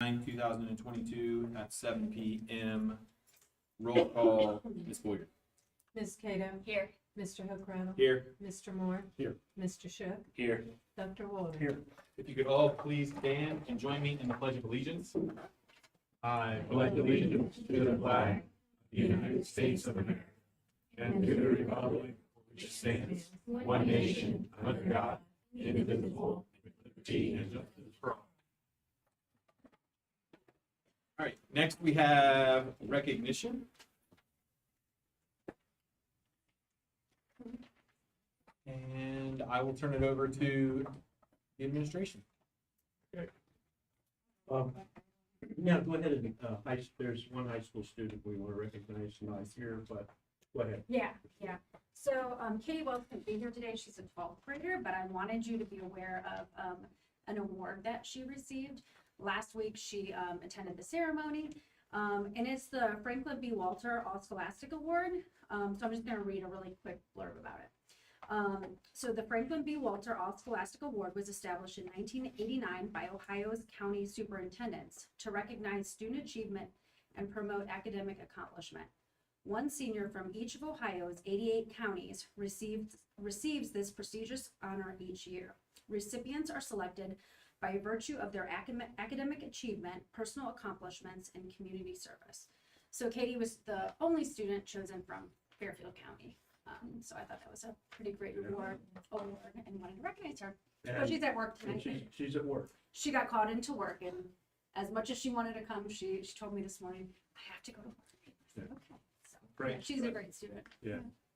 9th, 2022 at 7 p.m. Roll call, Ms. Boyer. Ms. Cato. Here. Mr. Hook-Randall. Here. Mr. Moore. Here. Mr. Shook. Here. Dr. Walter. Here. If you could all please stand and join me in the Pledge of Allegiance. I pledge allegiance to the flag of the United States of America and to the republic which stands one nation under God, indivisible, with liberty and justice for all. All right, next we have recognition. And I will turn it over to the administration. Yeah, go ahead and, there's one high school student we want to recognize tonight here, but go ahead. Yeah. So Katie Wells couldn't be here today. She's a 12th grader, but I wanted you to be aware of an award that she received. Last week, she attended the ceremony, and it's the Franklin B. Walter All Scholastic Award. So I'm just going to read a really quick blurb about it. So the Franklin B. Walter All Scholastic Award was established in 1989 by Ohio's county superintendents to recognize student achievement and promote academic accomplishment. One senior from each of Ohio's 88 counties receives this prestigious honor each year. Recipients are selected by virtue of their academic achievement, personal accomplishments, and community service. So Katie was the only student chosen from Fairfield County. So I thought that was a pretty great award and wanted to recognize her. But she's at work tonight. She's at work. She got called into work, and as much as she wanted to come, she told me this morning, I have to go to work. I said, okay. So Great. yeah, she's a great student. Yeah.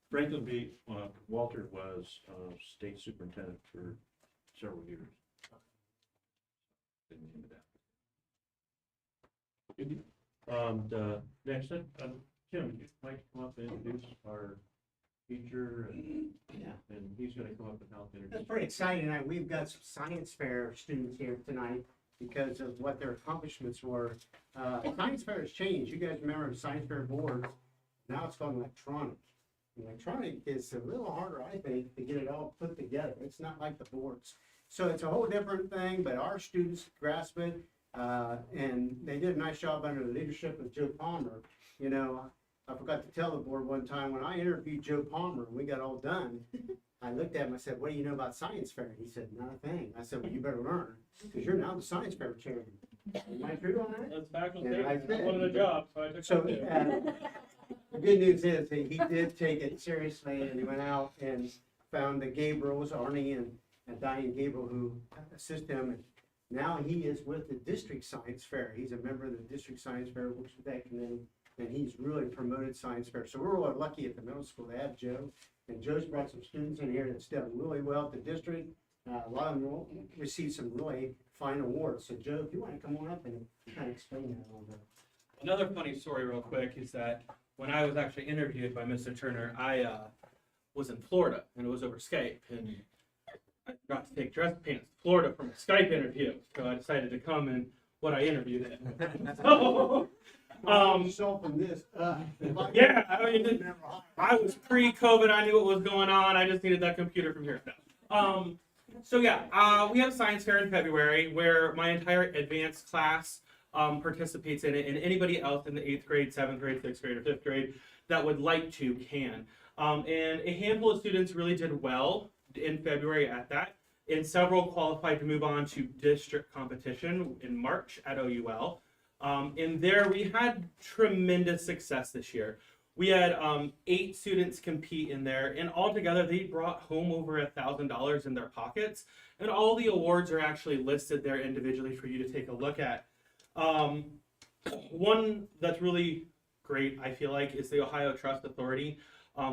Franklin B. Walter was state superintendent for several years. Next, Tim, you might come up and introduce our teacher, and he's going to come up and help That's introduce. pretty exciting tonight. We've got some science fair students here tonight because of what their accomplishments were. Science fair has changed. You guys remember the science fair boards? Now it's called electronic. Electronic is a little harder, I think, to get it all put together. It's not like the boards. So it's a whole different thing, but our students grasp it, and they did a nice job under the leadership of Joe Palmer. You know, I forgot to tell the board one time when I interviewed Joe Palmer and we got all done, I looked at him, I said, what do you know about science fair? He said, not a thing. I said, well, you better learn, because you're now the science fair chairman. Am I true on that? That's faculty. Yeah, I That's did. one of the jobs, so I took So, that too. the good news is that he did take it seriously, and he went out and found the Gabriels, Arnie and Diane Gabriel, who assist him. And now he is with the district science fair. He's a member of the district science fair, works with that committee, and he's really promoted science fair. So we're really lucky at the middle school to have Joe. And Joe's brought some students in here that's done really well at the district. A lot of them received some really fine awards. So Joe, if you want to come on up and kind of explain that a little bit. Another funny story real quick is that when I was actually interviewed by Mr. Turner, I was in Florida, and it was over Skype, and I forgot to take dress pants to Florida from a Skype interview, so I decided to come in what I interviewed in. So from this, Yeah, I mean, I was pre-COVID. I knew what was going on. I just needed that computer from here. So yeah, we have a science fair in February where my entire advanced class participates in it, and anybody else in the 8th grade, 7th grade, 6th grade, or 5th grade that would like to can. And a handful of students really did well in February at that, and several qualified to move on to district competition in March at OUL. And there we had tremendous success this year. We had 8 students compete in there, and altogether they brought home over $1,000 in their pockets. And all the awards are actually listed there individually for you to take a look at. One that's really great, I feel like, is the Ohio Trust Authority,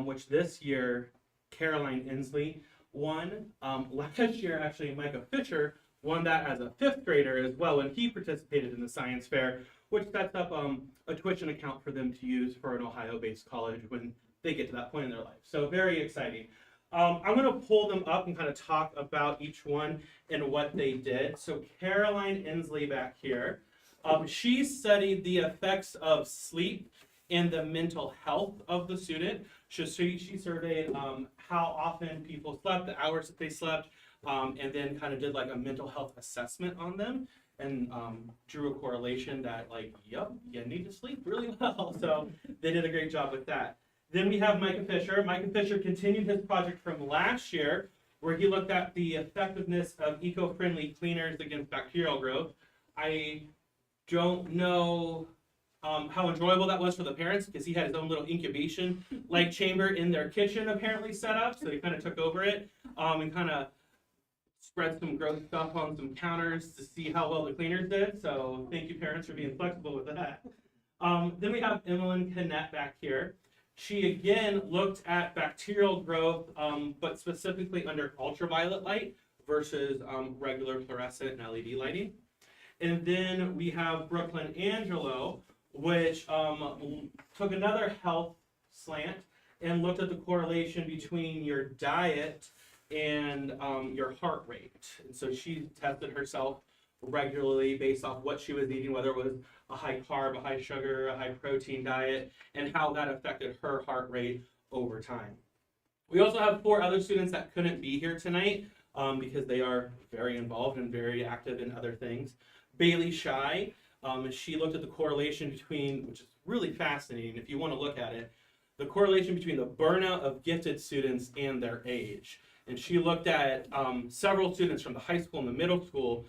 which this year Caroline Inslee won. Last year, actually, Micah Fisher won that as a 5th grader as well, and he participated in the science fair, which sets up a tuition account for them to use for an Ohio-based college when they get to that point in their life. So very exciting. I'm going to pull them up and kind of talk about each one and what they did. So Caroline Inslee back here, she studied the effects of sleep and the mental health of the student. She surveyed how often people slept, the hours that they slept, and then kind of did like a mental health assessment on them, and drew a correlation that like, yep, you need to sleep really well. So they did a great job with that. Then we have Micah Fisher. Micah Fisher continued his project from last year, where he looked at the effectiveness of eco-friendly cleaners against bacterial growth. I don't know how enjoyable that was for the parents, because he had his own little incubation like chamber in their kitchen apparently set up, so he kind of took over it and kind of spread some gross stuff on some counters to see how well the cleaners did. So thank you, parents, for being flexible with that. Then we have Emmeline Canet back here. She again looked at bacterial growth, but specifically under ultraviolet light versus regular fluorescent and LED lighting. And then we have Brooklyn Angelo, which took another health slant and looked at the correlation between your diet and your heart rate. And so she tested herself regularly based off what she was eating, whether it was a high carb, a high sugar, a high protein diet, and how that affected her heart rate over time. We also have 4 other students that couldn't be here tonight because they are very involved and very active in other things. Bailey Shy, she looked at the correlation between, which is really fascinating if you want to look at it, the correlation between the burnout of gifted students and their age. And she looked at several students from the high school and the middle school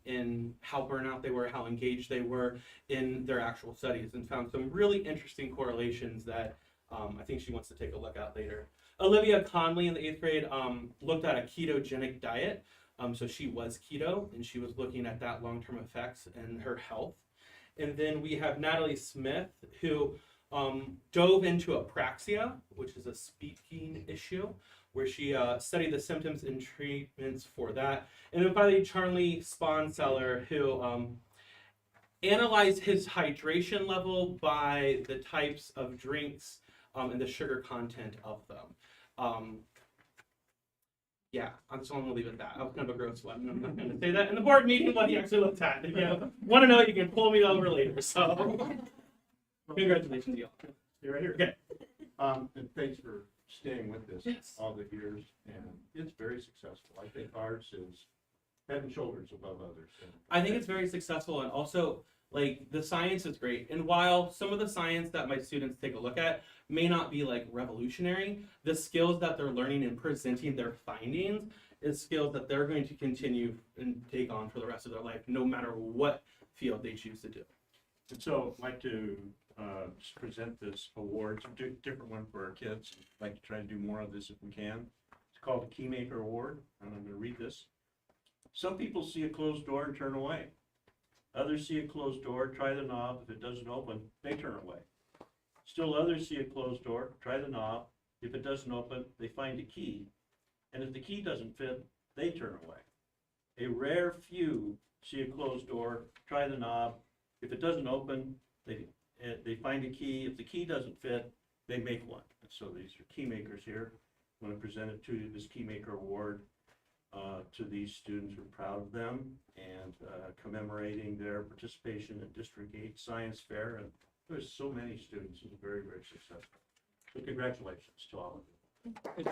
in how burnout they were, how engaged they were in their actual studies, and found some really interesting correlations that I think she wants to take a look at later. Olivia Conley in the 8th grade looked at a ketogenic diet. So she was keto, and she was looking at that long-term effects and her health. And then we have Natalie Smith, who dove into apraxia, which is a speaking issue, where she studied the symptoms and treatments for that. And then finally, Charlie Sponseller, who analyzed his hydration level by the types of drinks and the sugar content of them. Yeah, I'm just going to leave it at that. I was kind of a gross one. I'm not going to say that in the board meeting what he actually looked at. If you want to know, you can pull me over later. So, congratulations, y'all. You're right here. Okay. And thanks for staying with this all the years, and it's very successful. I think ours is head and shoulders above others. I think it's very successful, and also, like, the science is great. And while some of the science that my students take a look at may not be like revolutionary, the skills that they're learning and presenting their findings is skills that they're going to continue and take on for the rest of their life, no matter what field they choose to do. And so I'd like to just present this award. It's a different one for our kids. I'd like to try to do more of this if we can. It's called the Keymaker Award, and I'm going to read this. Some people see a closed door and turn away. Others see a closed door, try the knob. If it doesn't open, they turn away. Still others see a closed door, try the knob. If it doesn't open, they find a key. And if the key doesn't fit, they turn away. A rare few see a closed door, try the knob. If it doesn't open, they find a key. If the key doesn't fit, they make one. And so these are key makers here. I want to present it to this Keymaker Award to these students. We're proud of them and commemorating their participation in District 8 Science Fair. And there's so many students. It was very, very successful. So congratulations to all of you.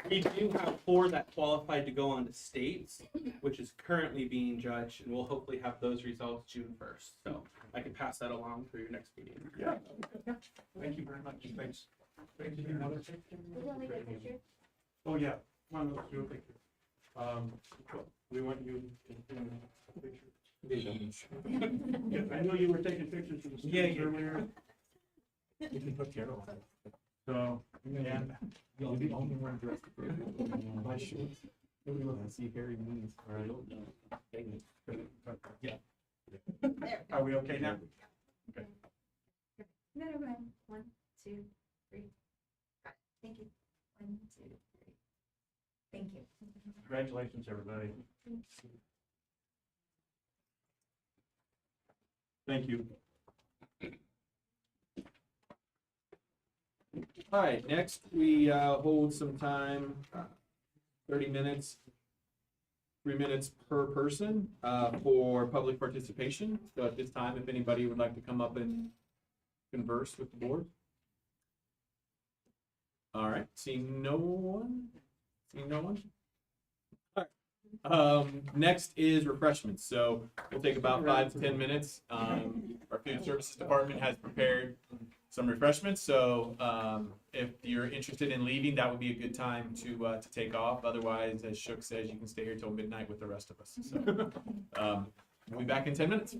We do have 4 that qualified to go on to states, which is currently being judged, and we'll hopefully have those results June 1st. So I can pass that along for your next meeting. Yeah. Thank you very much. Thanks. Thank you. Oh, yeah. Come on, let's do a picture. We want you in a picture. Yeah, I know you were taking pictures of the students earlier. You can put Carol on it. So, yeah. You'll be the only one dressed in my shoes. Nobody wants to see Harry Moon's. Yeah. Are we okay now? Okay. No, go ahead. 1, 2, 3. Got it. Thank you. 1, 2, 3. Thank you. Congratulations, everybody. Thank you. All right, next we hold some time, 30 minutes, 3 minutes per person for public participation. So at this time, if anybody would like to come up and converse with the board. All right, seeing no one, Seeing no one? Next is refreshments. So we'll take about 5 to 10 minutes. Our food services department has prepared some refreshments. So if you're interested in leaving, that would be a good time to take off. Otherwise, as Shook says, you can stay here till midnight with the rest of us. So we'll be back in 10 minutes.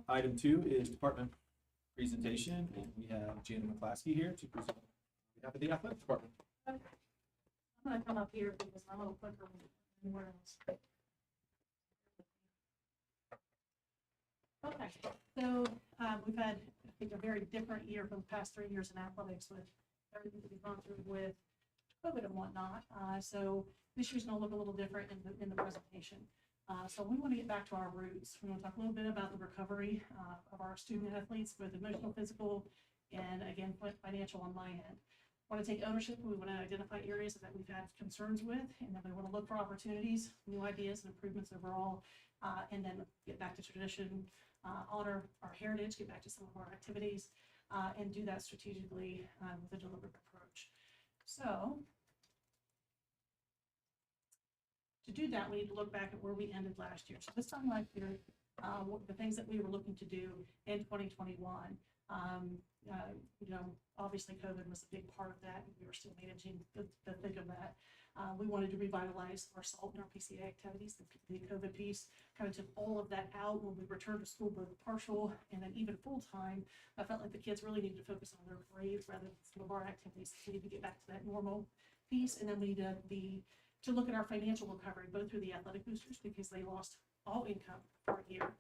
Item 2 is department presentation, and we have Jana McClaskey here to present on behalf of the athletic department. I'm gonna come up here because I'm a little quicker anywhere else. Okay, so, we've had, I think, a very different year from the past 3 years in athletics with everything that we've gone through with COVID and whatnot. So this year's gonna look a little different in the presentation. So we want to get back to our roots. We're gonna talk a little bit about the recovery, of our student athletes, both emotional, physical, and again, financial on my end. Want to take ownership. We want to identify areas that we've had concerns with, and then we want to look for opportunities, new ideas, and improvements overall, and then get back to tradition, honor our heritage, get back to some of our activities, and do that strategically with a deliberate approach. So to do that, we need to look back at where we ended last year. So this time last year, the things that we were looking to do in 2021. Obviously COVID was a big part of that, and we were still managing the thick of that. We wanted to revitalize our SALT and our PCA activities. The COVID piece kind of took all of that out when we returned to school, both partial and then even full-time. I felt like the kids really needed to focus on their grades rather than some of our activities. We need to get back to that normal piece, and then we need to look at our financial recovery, both through the athletic boosters, because they lost all income for a year,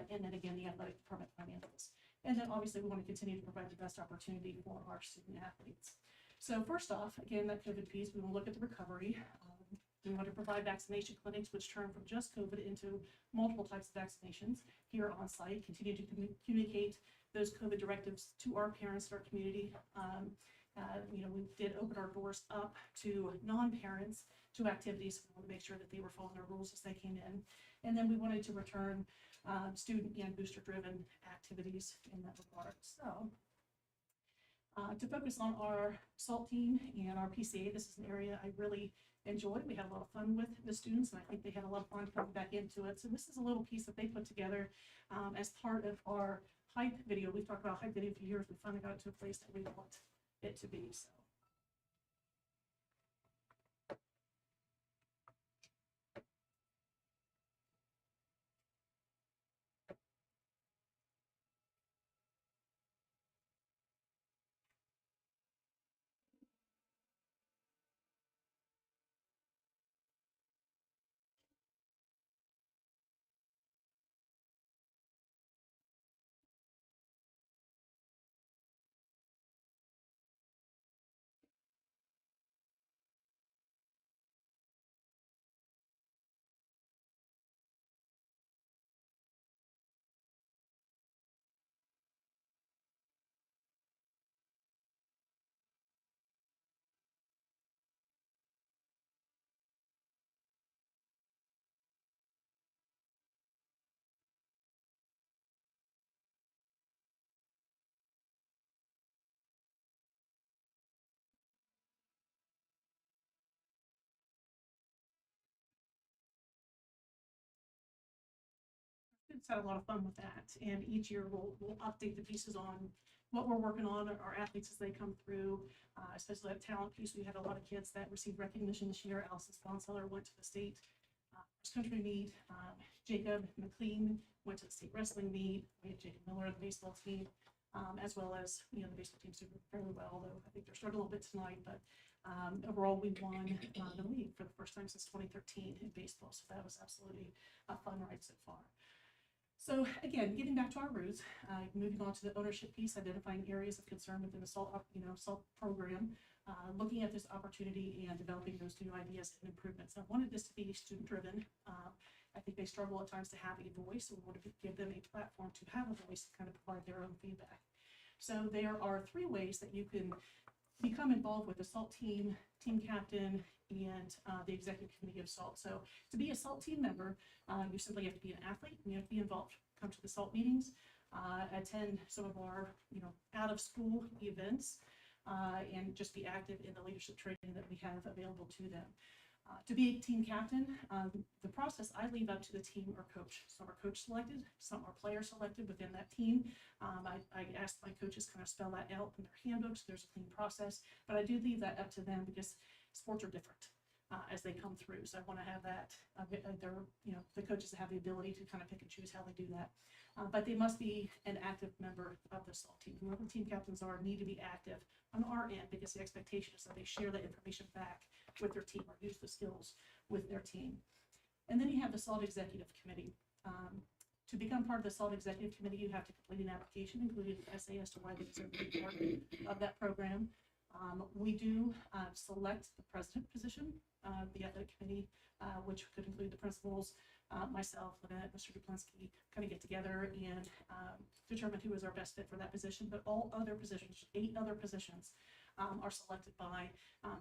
and then again, the athletic department financials. And then obviously we want to continue to provide the best opportunity for our student athletes. So first off, again, that COVID piece, we will look at the recovery. We want to provide vaccination clinics, which turn from just COVID into multiple types of vaccinations here on site, continue to communicate those COVID directives to our parents and our community. We did open our doors up to non-parents to activities. We want to make sure that they were following our rules as they came in. And then we wanted to return student and booster driven activities in that regard. So to focus on our SALT team and our PCA, this is an area I really enjoyed. We had a lot of fun with the students, and I think they had a lot of fun coming back into it. So this is a little piece that they put together as part of our hype video. We've talked about hype video for years. We finally got it to a place that we want it to be. So. It's had a lot of fun with that, and each year we'll update the pieces on what we're working on, our athletes as they come through, especially that talent piece. We had a lot of kids that received recognition this year. Allison Sponseller went to the state cross-country meet. Jacob McLean went to the state wrestling meet. We had Jacob Miller on the baseball team, as well as the baseball team's doing fairly well, although I think they're struggling a little bit tonight. But overall, we won the league for the first time since 2013 in baseball, so that was absolutely a fun ride so far. So again, getting back to our roots, moving on to the ownership piece, identifying areas of concern within the SALT program, looking at this opportunity and developing those new ideas and improvements. I wanted this to be student-driven. I think they struggle at times to have a voice, so we want to give them a platform to have a voice and kind of provide their own feedback. So there are 3 ways that you can become involved with the SALT team, team captain, and the executive committee of SALT. So to be a SALT team member, you simply have to be an athlete and you have to be involved. Come to the SALT meetings, attend some of our out of school events, and just be active in the leadership training that we have available to them. To be a team captain, the process I leave up to the team or coach. Some are coach selected, some are player selected within that team. I ask my coaches kind of spell that out in their handbooks. There's a clean process, but I do leave that up to them because sports are different. as they come through. So I want to have that, the coaches have the ability to kind of pick and choose how they do that. But they must be an active member of the SALT team. Whoever the team captains are need to be active on our end, because the expectation is that they share that information back with their team or use the skills with their team. And then you have the SALT Executive Committee. To become part of the SALT Executive Committee, you have to complete an application, including an essay as to why they deserve to be part of that program. We do select the president position of the athletic committee, which could include the principals, myself, Lynette, Mr. Duplinsky, kind of get together and determine who is our best fit for that position. But all other positions, 8 other positions, are selected by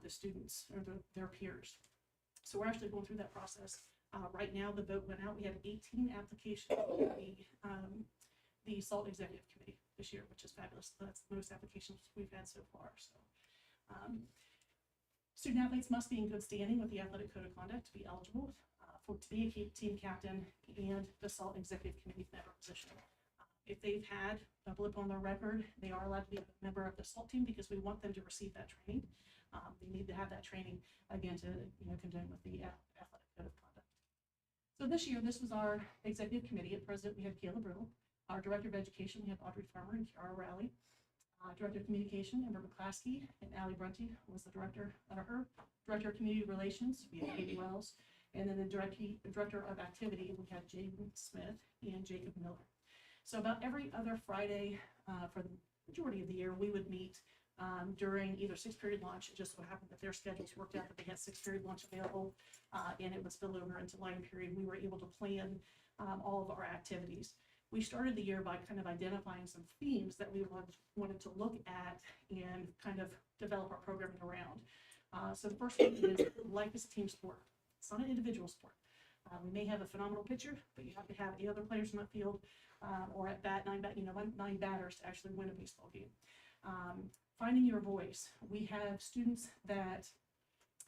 the students or their peers. So we're actually going through that process. Right now, the vote went out. We had 18 applications for the SALT Executive Committee this year, which is fabulous. That's the most applications we've had so far. So, student athletes must be in good standing with the Athletic Code of Conduct to be eligible to be a team captain and the SALT Executive Committee member position. If they've had a blip on their record, they are allowed to be a member of the SALT team, because we want them to receive that training. They need to have that training again to condone with the Athletic Code of Conduct. So this year, this was our executive committee. At president, we have Kayla Brittle. Our director of education, we have Audrey Farmer and Kiara Rowley. Director of communication, Amber McClaskey, and Allie Brunty was the director under her. Director of community relations, we have Katie Wells. And then the director of activity, we have Jaden Smith and Jacob Miller. So about every other Friday for the majority of the year, we would meet during either 6th period lunch. It just so happened that their schedules worked out that they had 6th period lunch available, and it was spilled over into line period. We were able to plan all of our activities. We started the year by kind of identifying some themes that we wanted to look at and kind of develop our programming around. So the first one is life is a team sport. It's not an individual sport. We may have a phenomenal pitcher, but you have to have 8 other players in the field, or at bat, 9 batters to actually win a baseball game. Finding your voice. We have students that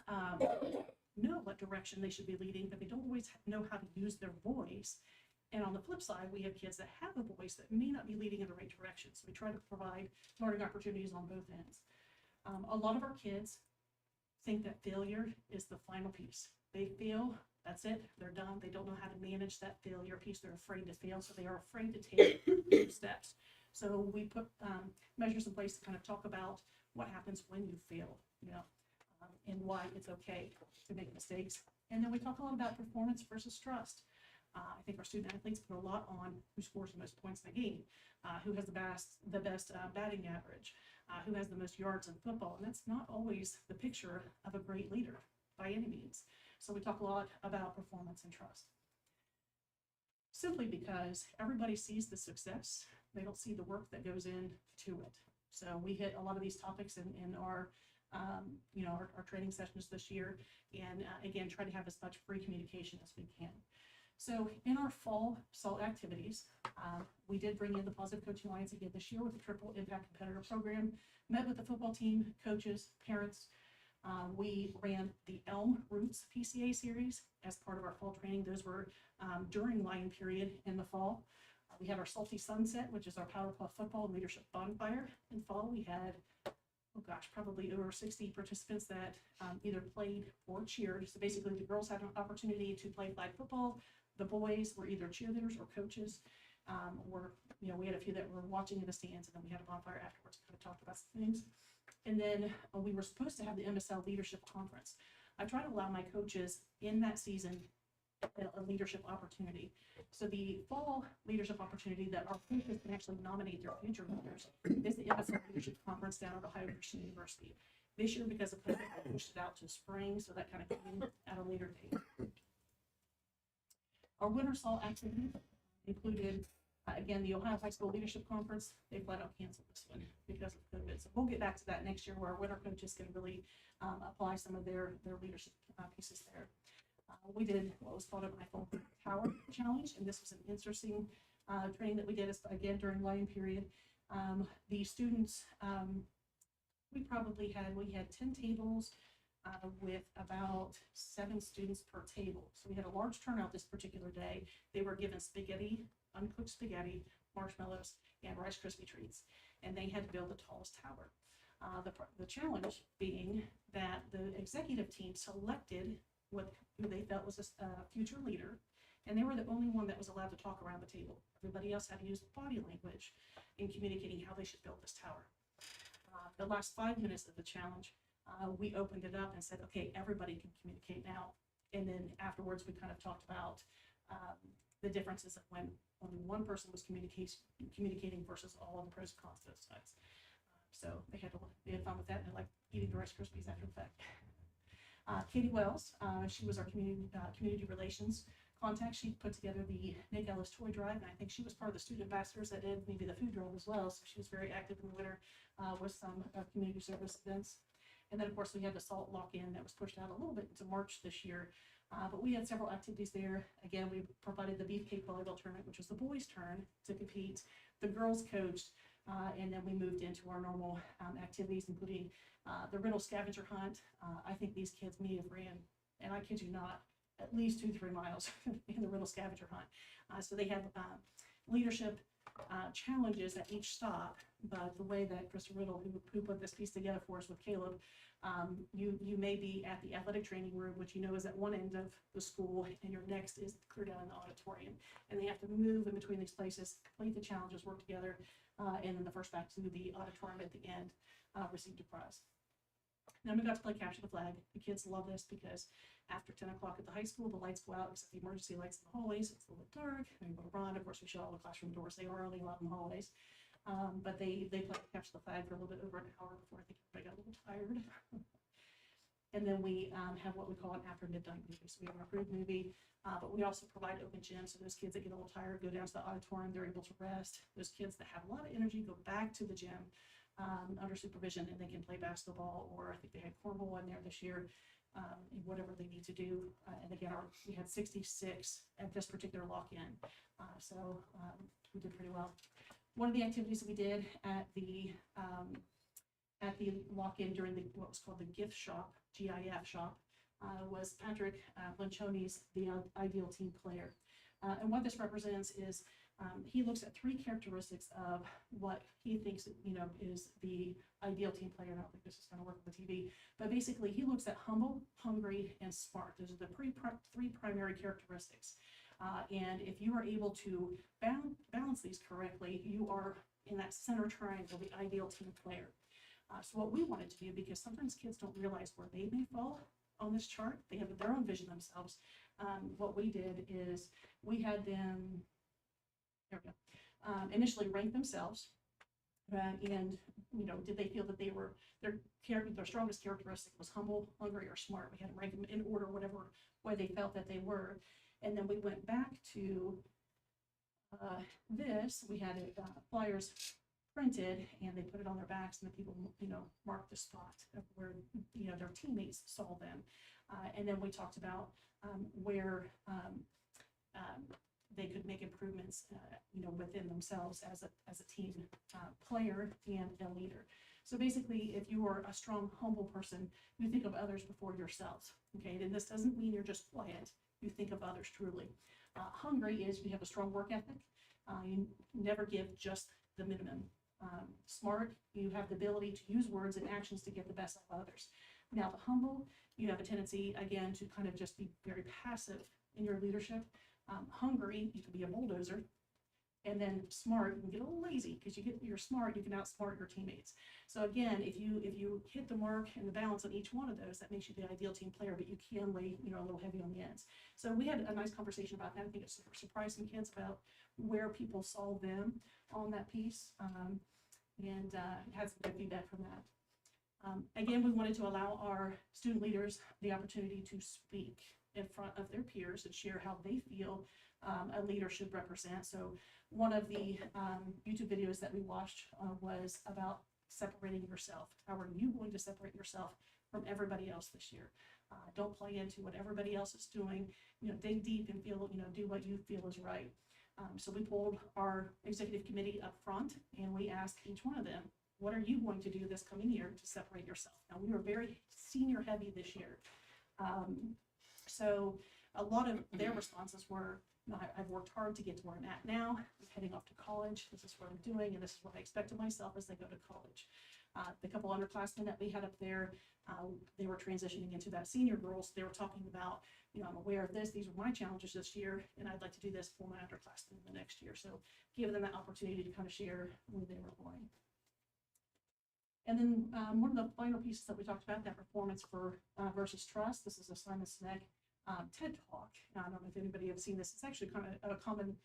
know what direction they should be leading, but they don't always know how to use their voice. And on the flip side, we have kids that have a voice that may not be leading in the right direction. So we try to provide learning opportunities on both ends. A lot of our kids think that failure is the final piece. They fail, that's it, they're done. They don't know how to manage that failure piece. They're afraid to fail, so they are afraid to take those steps. So we put measures in place to kind of talk about what happens when you fail, and why it's okay to make mistakes. And then we talk a lot about performance versus trust. I think our student athletes put a lot on who scores the most points in the game, who has the best batting average, who has the most yards in football. And that's not always the picture of a great leader by any means. So we talk a lot about performance and trust. Simply because everybody sees the success, they don't see the work that goes into it. So we hit a lot of these topics in our our training sessions this year, and again, try to have as much free communication as we can. So in our fall SALT activities, we did bring in the Positive Coaching Alliance again this year with the Triple Impact Competitor Program, met with the football team, coaches, parents. We ran the Elm Roots PCA series as part of our fall training. Those were during line period in the fall. We have our Salty Sunset, which is our Power Puff Football and Leadership Bonfire. In fall, we had, probably over 60 participants that either played or cheered. So basically, the girls had an opportunity to play flag football. The boys were either cheerleaders or coaches, or we had a few that were watching in the stands, and then we had a bonfire afterwards to kind of talk about some things. And then we were supposed to have the MSL Leadership Conference. I try to allow my coaches in that season a leadership opportunity. So the fall leadership opportunity that our coaches can actually nominate their future leaders is the MSL Leadership Conference down at Ohio Christian University. This year, because of COVID, I pushed it out to spring, so that kind of came at a later date. Our winter SALT activity included, again, the Ohio High School Leadership Conference. They flat out canceled this one because of COVID. So we'll get back to that next year, where our winter coaches can really apply some of their leadership pieces there. We did what was called an Eiffel Tower Challenge, and this was an interesting training that we did again during line period. The students, we had 10 tables with about 7 students per table. So we had a large turnout this particular day. They were given spaghetti, uncooked spaghetti, marshmallows, and Rice Krispie treats, and they had to build the tallest tower. The challenge being that the executive team selected who they felt was a future leader, and they were the only one that was allowed to talk around the table. Everybody else had to use body language in communicating how they should build this tower. The last 5 minutes of the challenge, we opened it up and said, okay, everybody can communicate now. And then afterwards, we kind of talked about the differences of when only one person was communicating versus all of the pros and cons of those sides. So they had fun with that, and like eating the Rice Krispies after the fact. Katie Wells, she was our community relations contact. She put together the Nick Ellis Toy Drive, and I think she was part of the student ambassadors that did maybe the food drive as well. So she was very active in the winter with some community service events. And then of course we had the salt lock-in that was pushed out a little bit into March this year. But we had several activities there. Again, we provided the beefcake volleyball tournament, which was the boys' turn to compete. The girls coached, and then we moved into our normal activities, including the Riddle scavenger hunt. I think these kids may have ran, and I kid you not, at least 2-3 miles in the Riddle scavenger hunt. So they have leadership challenges at each stop, but the way that Krista Riddle, who put this piece together for us with Caleb, you may be at the athletic training room, which you know is at one end of the school, and your next is clear down in the auditorium. And they have to move in between these places, complete the challenges, work together, and then the first back to the auditorium at the end received a prize. Then we got to play capture the flag. The kids love this because after 10 o'clock at the high school, the lights go out except the emergency lights in the hallways. It's a little bit dark. And we go to run. Of course, we shut all the classroom doors. They are only allowed in the hallways. But they played capture the flag for a little bit over an hour before I think everybody got a little tired. And then we have what we call an after midnight movie. So we have an approved movie, but we also provide open gym. So those kids that get a little tired go down to the auditorium, they're able to rest. Those kids that have a lot of energy go back to the gym under supervision, and they can play basketball, or I think they had cornhole in there this year, whatever they need to do. And again, we had 66 at this particular lock-in. So we did pretty well. One of the activities that we did at the lock-in during what was called the gift shop, GIF shop, was Patrick Lanchoni's The Ideal Team Player. And what this represents is he looks at 3 characteristics of what he thinks, is the ideal team player. I don't think this is going to work with the TV, but basically he looks at humble, hungry, and smart. Those are the 3 primary characteristics. And if you are able to balance these correctly, you are in that center triangle, the ideal team player. So what we wanted to do, because sometimes kids don't realize where they may fall on this chart, they have their own vision themselves. What we did is we had them, there we go, initially rank themselves, and did they feel that they were their strongest characteristic was humble, hungry, or smart. We had them rank them in order, whatever way they felt that they were, and then we went back to this. We had flyers printed, and they put it on their backs, and the people marked the spot of where their teammates saw them, and then we talked about where they could make improvements within themselves as a team player and a leader. So basically, if you are a strong, humble person, you think of others before yourselves. Okay, and this doesn't mean you're just quiet. You think of others truly. Hungry is you have a strong work ethic. You never give just the minimum. Smart, you have the ability to use words and actions to get the best out of others. Now, the humble, you have a tendency, again, to kind of just be very passive in your leadership. Hungry, you can be a bulldozer. And then smart, you can get a little lazy because you're smart, you can outsmart your teammates. So again, if you hit the mark and the balance on each one of those, that makes you the ideal team player, but you can lay a little heavy on the ends. So we had a nice conversation about that. I think it surprised some kids about where people saw them on that piece, and had some good feedback from that. Again, we wanted to allow our student leaders the opportunity to speak in front of their peers and share how they feel a leader should represent. So one of the YouTube videos that we watched was about separating yourself. How are you going to separate yourself from everybody else this year? Don't play into what everybody else is doing. Dig deep and feel, do what you feel is right. So we pulled our executive committee up front, and we asked each one of them, what are you going to do this coming year to separate yourself? Now, we were very senior heavy this year. So a lot of their responses were, I've worked hard to get to where I'm at now. I'm heading off to college. This is what I'm doing, and this is what I expect of myself as they go to college. The couple underclassmen that we had up there, they were transitioning into that senior girls. They were talking about, I'm aware of this. These are my challenges this year, and I'd like to do this for my underclassmen in the next year. So give them that opportunity to kind of share where they were going. And then one of the final pieces that we talked about, that performance for versus trust. This is a Simon Sinek TED Talk. Now, I don't know if anybody has seen this. It's actually kind of a common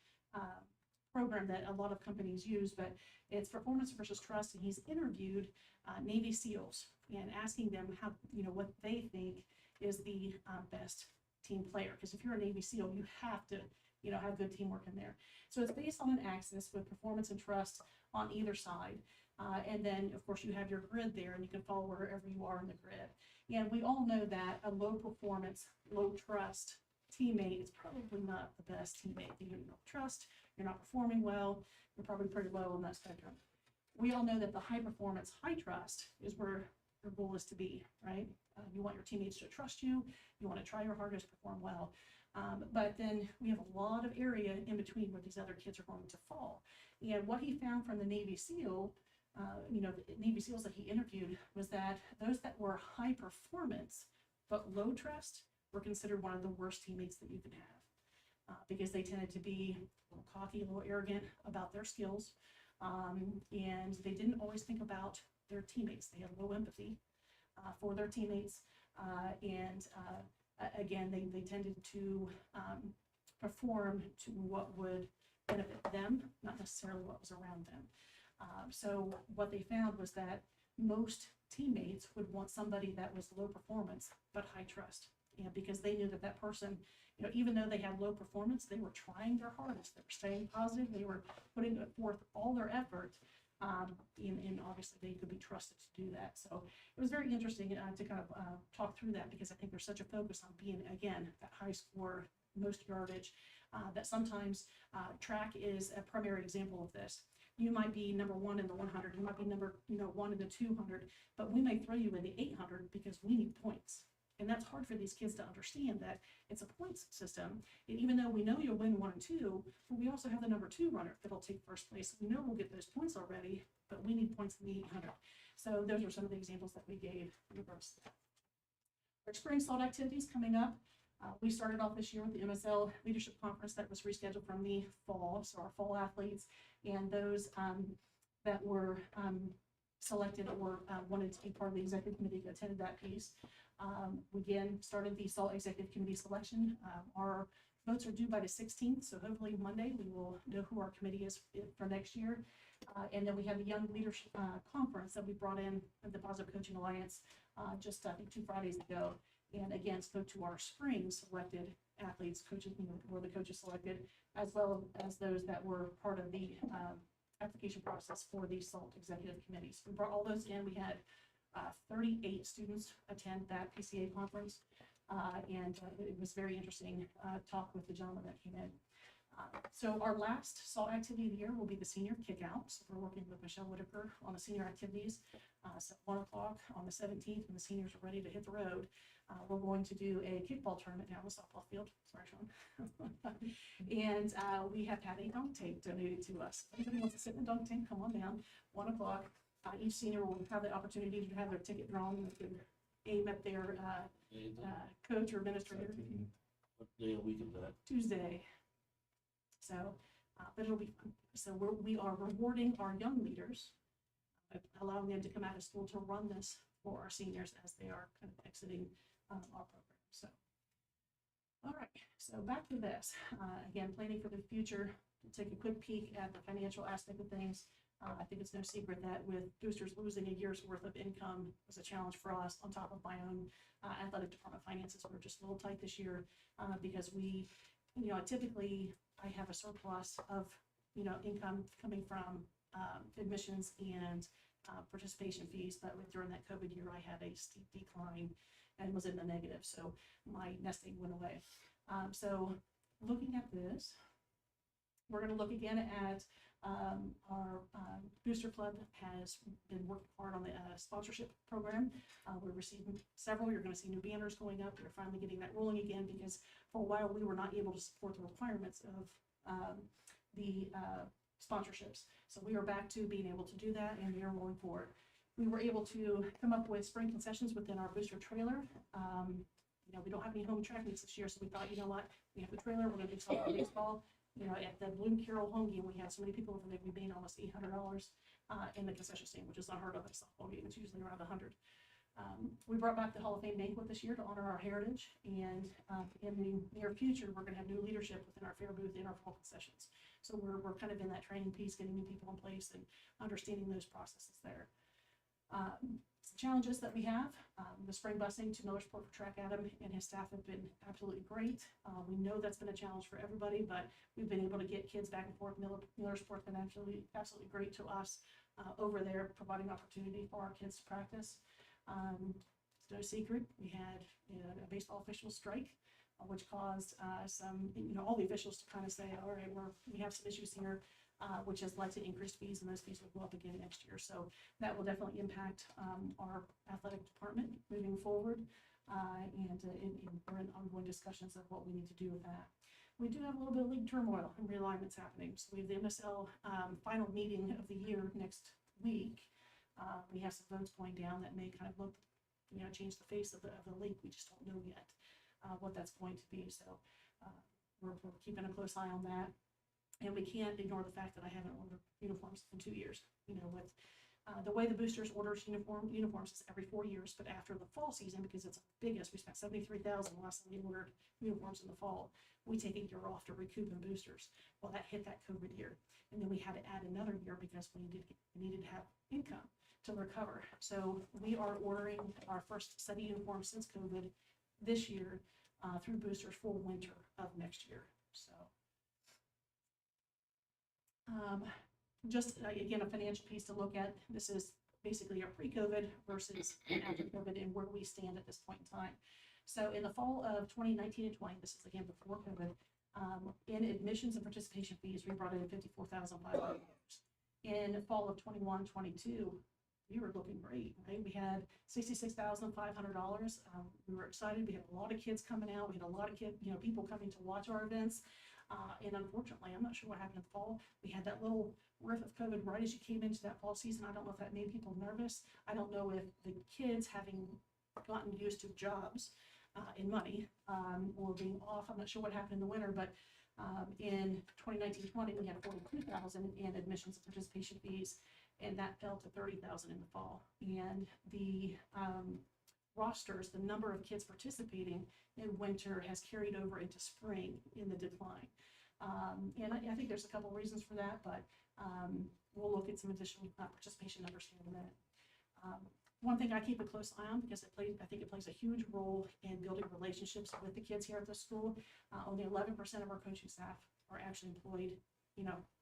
program that a lot of companies use, but it's performance versus trust. And he's interviewed Navy SEALs and asking them how, what they think is the best team player. Because if you're a Navy SEAL, you have to, have good teamwork in there. So it's based on an axis with performance and trust on either side. And then, of course, you have your grid there, and you can follow wherever you are in the grid. And we all know that a low performance, low trust teammate is probably not the best teammate. You don't trust, you're not performing well, you're probably pretty low on that spectrum. We all know that the high performance, high trust is where your goal is to be, right? You want your teammates to trust you, you want to try your hardest, perform well. But then we have a lot of area in between where these other kids are going to fall. And what he found from the Navy SEAL, the Navy SEALs that he interviewed, was that those that were high performance but low trust were considered one of the worst teammates that you could have, because they tended to be a little cocky, a little arrogant about their skills, and they didn't always think about their teammates. They had low empathy for their teammates, and again, they tended to perform to what would benefit them, not necessarily what was around them. So what they found was that most teammates would want somebody that was low performance but high trust, because they knew that person, even though they had low performance, they were trying their hardest. They were staying positive. They were putting forth all their effort, and obviously they could be trusted to do that. So it was very interesting to kind of talk through that, because I think there's such a focus on being, again, that high score, most yardage, that sometimes track is a primary example of this. You might be number one in the 100, you might be number one in the 200, but we may throw you in the 800 because we need points. And that's hard for these kids to understand, that it's a points system. And even though we know you'll win 1 and 2, but we also have the number 2 runner that'll take first place. We know we'll get those points already, but we need points in the 800. So those are some of the examples that we gave in regards to that. Our spring SALT activities coming up. We started off this year with the MSL Leadership Conference that was rescheduled from the fall. So our fall athletes and those that were selected or wanted to be part of the executive committee attended that piece. We again started the SALT executive committee selection. Our votes are due by the 16th, so hopefully Monday we will know who our committee is for next year. And then we have the Young Leadership Conference that we brought in at the Positive Coaching Alliance just I think 2 Fridays ago. And again, spoke to our spring selected athletes, coaches, were the coaches selected, as well as those that were part of the application process for the SALT executive committees. We brought all those in. We had 38 students attend that PCA conference, and it was very interesting talk with the gentleman that came in. So our last SALT activity of the year will be the senior kickout. So we're working with Michelle Whitaker on the senior activities. So 1 o'clock on the 17th, when the seniors are ready to hit the road, we're going to do a kickball tournament down the softball field. Sorry, Sean. And we have had a dunk tank donated to us. If anybody wants to sit in the dunk tank, come on down. 1 o'clock. Each senior will have the opportunity to have their ticket drawn. They can aim at their coach or administrator. What day of the week is that? Tuesday. So, but it'll be fun. So we are rewarding our young leaders, allowing them to come out of school to run this for our seniors as they are kind of exiting our program. So, all right. So back to this. Again, planning for the future. We'll take a quick peek at the financial aspect of things. I think it's no secret that with boosters losing a year's worth of income was a challenge for us, on top of my own athletic department finances were just a little tight this year because we, typically I have a surplus of, income coming from admissions and participation fees, but during that COVID year, I had a steep decline and was in the negative, so my nesting went away. So looking at this, we're going to look again at our booster club has been working hard on the sponsorship program. We're receiving several. You're going to see new banners going up. We're finally getting that rolling again, because for a while we were not able to support the requirements of the sponsorships. So we are back to being able to do that, and we are rolling forward. we were able to come up with spring concessions within our booster trailer. We don't have any home track meets this year, so we thought, you know what, we have the trailer, we're gonna do softball, baseball. At the Bloom Carroll home game, we had so many people over there, we made almost $800 in the concession stand, which is unheard of at a softball game. It's usually around 100. We brought back the Hall of Fame banquet this year to honor our heritage, and in the near future, we're gonna have new leadership within our fair booth and our fall concessions. So we're kind of in that training piece, getting new people in place and understanding those processes there. Some challenges that we have, the spring busing to Millersport for Track Adam and his staff have been absolutely great. We know that's been a challenge for everybody, but we've been able to get kids back and forth. Millersport's been absolutely great to us over there, providing opportunity for our kids to practice. It's no secret, we had a baseball official strike, which caused all the officials to kind of say, all right, we have some issues here. Which has led to increased fees, and those fees will go up again next year. So that will definitely impact our athletic department moving forward, and we're in ongoing discussions of what we need to do with that. We do have a little bit of league turmoil and realignments happening. So we have the MSL final meeting of the year next week. We have some votes going down that may kind of look, change the face of the league. We just don't know yet what that's going to be. So we're keeping a close eye on that. And we can't ignore the fact that I haven't ordered uniforms in 2 years. With the way the boosters orders uniforms is every 4 years, but after the fall season, because it's the biggest, we spent $73,000 last time we ordered uniforms in the fall. We take a year off to recoup in boosters. Well, that hit that COVID year, and then we had to add another year because we needed to have income to recover. So we are ordering our first set of uniforms since COVID this year through boosters for winter of next year. So. Just again, a financial piece to look at. This is basically our pre-COVID versus after COVID and where we stand at this point in time. So in the fall of 2019 and 20, this is again before COVID, in admissions and participation fees, we brought in $54,500. In fall of 21, 22, we were looking great, right? We had $66,500. We were excited. We had a lot of kids coming out. We had a lot of people coming to watch our events. And unfortunately, I'm not sure what happened in the fall. We had that little whiff of COVID right as you came into that fall season. I don't know if that made people nervous. I don't know if the kids having gotten used to jobs and money or being off. I'm not sure what happened in the winter, but in 2019-20, we had $42,000 in admissions and participation fees, and that fell to $30,000 in the fall. And the rosters, the number of kids participating in winter has carried over into spring in the decline. And I think there's a couple reasons for that, but we'll look at some additional participation numbers here in a minute. One thing I keep a close eye on because I think it plays a huge role in building relationships with the kids here at the school. Only 11% of our coaching staff are actually employed,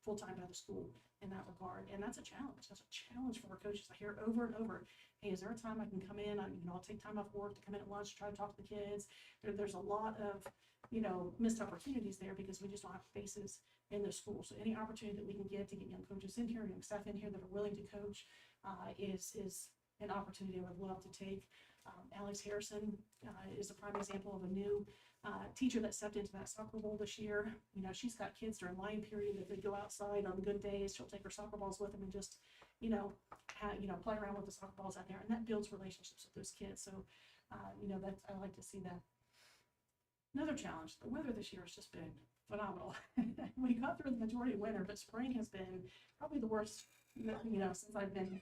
full-time by the school in that regard. And that's a challenge. That's a challenge for our coaches. I hear over and over, hey, is there a time I can come in? I'll take time off work to come in at lunch, try to talk to the kids. There's a lot of, missed opportunities there because we just don't have faces in the school. So any opportunity that we can get to get young coaches in here, young staff in here that are willing to coach is an opportunity I would love to take. Alex Harrison is a prime example of a new teacher that stepped into that soccer bowl this year. She's got kids during line period that they go outside on good days. She'll take her soccer balls with them and just, play around with the soccer balls out there, and that builds relationships with those kids. So, I like to see that. Another challenge: the weather this year has just been phenomenal. We got through the majority of winter, but spring has been probably the worst, since I've been.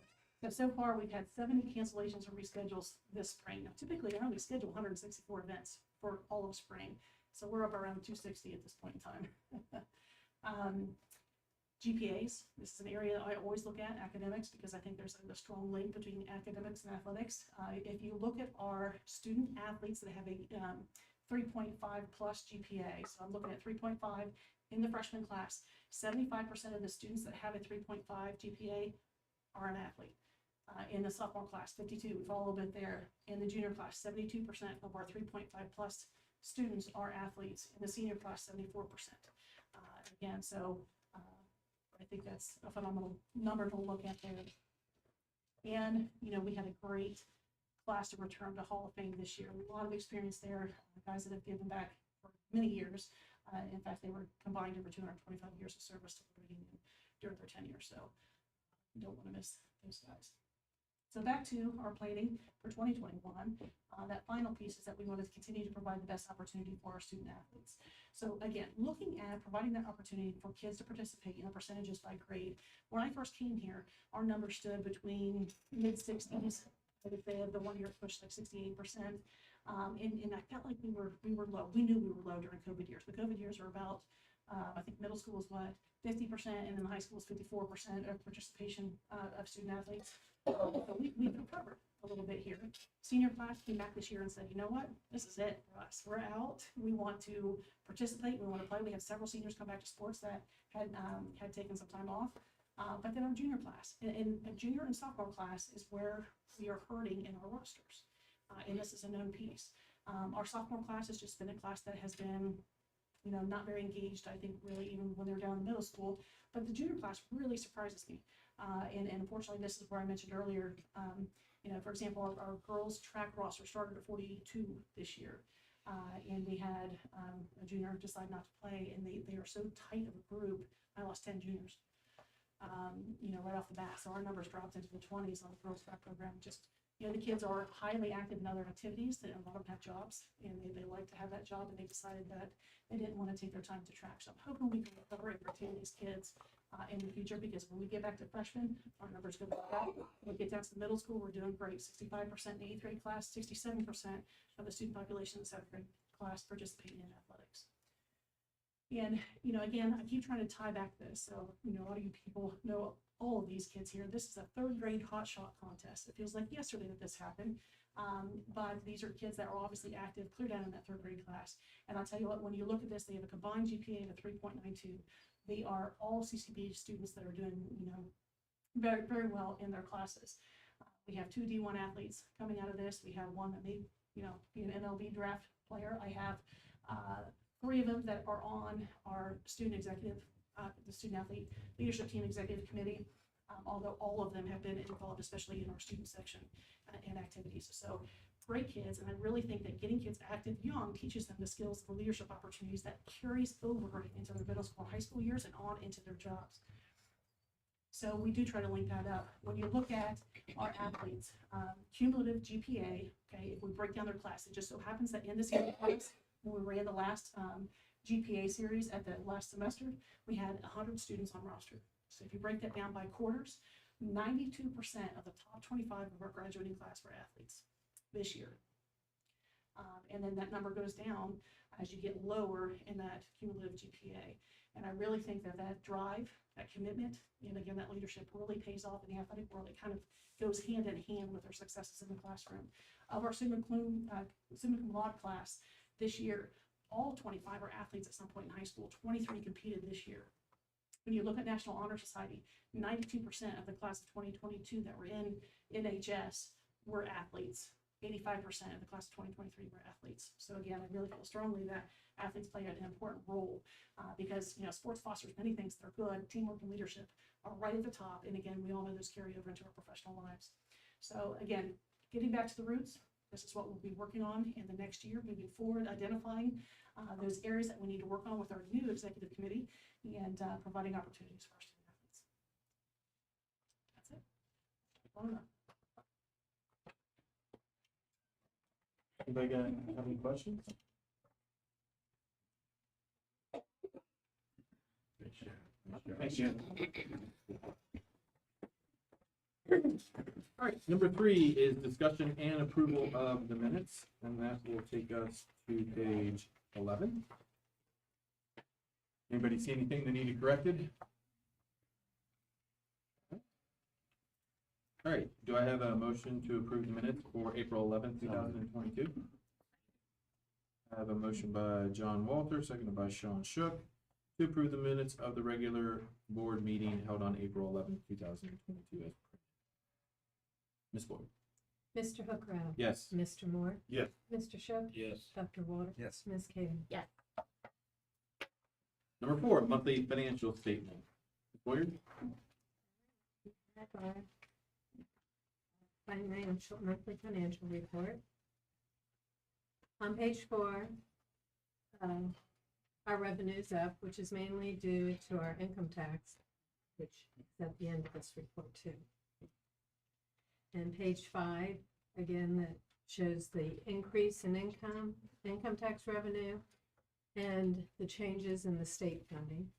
So far, we've had 70 cancellations or reschedules this spring. Now, typically, I only schedule 164 events for all of spring. So we're up around 260 at this point in time. GPAs, this is an area I always look at, academics, because I think there's a strong link between academics and athletics. If you look at our student athletes that have a 3.5 plus GPA, so I'm looking at 3.5 in the freshman class, 75% of the students that have a 3.5 GPA are an athlete. In the sophomore class, 52, we fall a little bit there. In the junior class, 72% of our 3.5 plus students are athletes. In the senior class, 74%. Again, so I think that's a phenomenal number to look at there. And, we had a great class to return to Hall of Fame this year. A lot of experience there, guys that have given back for many years. In fact, they were combined over 225 years of service to the Union during their tenure. So don't want to miss those guys. So back to our planning for 2021, that final piece is that we want to continue to provide the best opportunity for our student athletes. So again, looking at providing that opportunity for kids to participate in the percentages by grade. When I first came here, our numbers stood between mid-60s. I would say of the 1 year pushed like 68%. And I felt like we were low. We knew we were low during COVID years. The COVID years are about, I think middle school is what, 50%, and then high school is 54% of participation of student athletes. So we've recovered a little bit here. Senior class came back this year and said, you know what, this is it for us. We're out. We want to participate. We want to play. We have several seniors come back to sports that had taken some time off. But then our junior class, and junior and sophomore class is where we are hurting in our rosters. And this is a known piece. Our sophomore class has just been a class that has been, not very engaged, I think, really, even when they're down in middle school. But the junior class really surprises me. And unfortunately, this is where I mentioned earlier, for example, our girls track roster started at 42 this year. And we had a junior decide not to play, and they are so tight of a group. I lost 10 juniors, right off the bat. So our numbers dropped into the 20s on the girls track program. Just, the kids are highly active in other activities. A lot of them have jobs, and they like to have that job, and they decided that they didn't want to take their time to track. So I'm hoping we can recover and retain these kids in the future, because when we get back to freshmen, our numbers go back up. When we get down to the middle school, we're doing great. 65% in the 8th grade class, 67% of the student population in the 7th grade class participating in athletics. And, again, I keep trying to tie back this. So, a lot of you people know all of these kids here. This is a 3rd grade hot shot contest. It feels like yesterday that this happened. But these are kids that are obviously active, clear down in that 3rd grade class. And I'll tell you what, when you look at this, they have a combined GPA of a 3.92. They are all CCB students that are doing, very, very well in their classes. We have 2 D1 athletes coming out of this. We have one that may, be an MLB draft player. I have 3 of them that are on our student executive, the student athlete leadership team executive committee, although all of them have been involved, especially in our student section and activities. So great kids, and I really think that getting kids active young teaches them the skills, the leadership opportunities that carries over into their middle school and high school years and on into their jobs. So we do try to link that up. When you look at our athletes, cumulative GPA, okay, if we break down their class, it just so happens that in this year's class, when we ran the last GPA series at the last semester, we had 100 students on roster. So if you break that down by quarters, 92% of the top 25 of our graduating class were athletes this year. And then that number goes down as you get lower in that cumulative GPA. And I really think that drive, that commitment, and again, that leadership really pays off in the athletic world. It kind of goes hand in hand with their successes in the classroom. Of our summa cum laude class this year, all 25 are athletes at some point in high school. 23 competed this year. When you look at National Honor Society, 92% of the class of 2022 that were in NHS were athletes. 85% of the class of 2023 were athletes. So again, I really feel strongly that athletes play an important role because sports fosters many things that are good. Teamwork and leadership are right at the top, and again, we all know those carry over into our professional lives. So again, getting back to the roots, this is what we'll be working on in the next year, moving forward, identifying those areas that we need to work on with our new executive committee, and providing opportunities for our student athletes. That's it. Anybody have any questions? Thank you. All right, number 3 is discussion and approval of the minutes, and that will take us to page 11. Anybody see anything that needed corrected? All right, do I have a motion to approve the minutes for April 11th, 2022? I have a motion by John Walter, seconded by Sean Shook, to approve the minutes of the regular board meeting held on April 11th, 2022. As Ms. Boyd? Mr. Hookrowd. Yes. Mr. Moore. Yes. Mr. Shook. Yes. Dr. Walter. Yes. Ms. Kaden. Yes. Number 4, monthly financial statement. Ms. Boyd? Monthly financial report. On page 4, our revenue's up, which is mainly due to our income tax, which is at the end of this report too. And page 5, again, that shows the increase in income tax revenue, and the changes in the state funding.